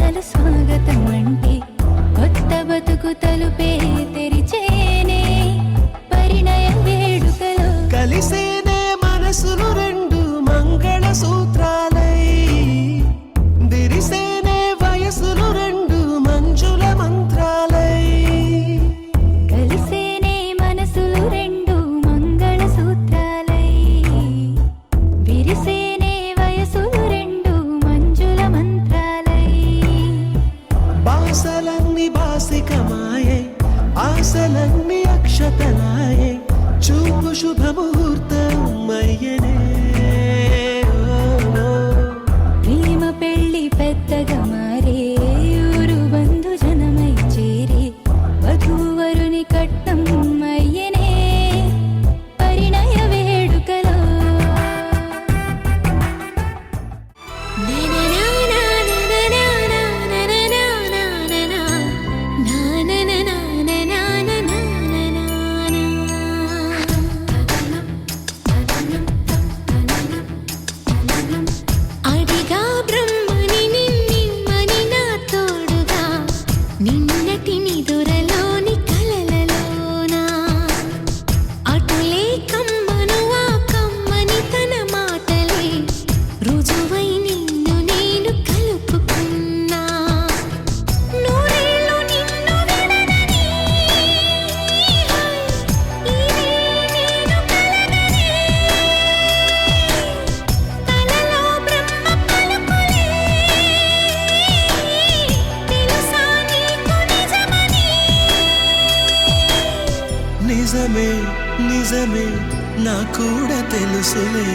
మొదలు స్వాగతం అంటే కొత్త బతుకు తలుపే తెరిచేనే పరిణయ వేడుకలో కలిసేనే మనసులు రెండు మంగళ సూత్రాలై విరిసేనే వయసులు రెండు మంజుల మంత్రాలై కలిసేనే మనసులు రెండు మంగళ సూత్రాలై విరిసేనే వయసులు రెండు మంజుల మంత్రాలై బాసలన్నీ బాసికమాయే ఆశలన్నీ అక్షతలాయే చూపు శుభముహూర్తం అయ్యనే ప్రేమ పెళ్లి పెద్దగా మారే ఊరు బంధు జనమై చేరి వధూవరుని కట్టం అయ్యనే పరిణయ వేడుకలో అడిగా బ్రహ్మని నిన్నని నా తోడుగా నిన్నటి నిదురలోని కలలలోనా అటులే కమ్మను ఆ కమ్మని తన మాటలే రుజువై నిన్ను నేను కలుపుకున్నా నూరేళ్ళు నిన్ను విడనని ఇదే నేను కలనని తలలో బ్రహ్మ పలుకులే తెలుసా నీకు నిజమని నిజమే నిజమే నా కూడా తెలుసులే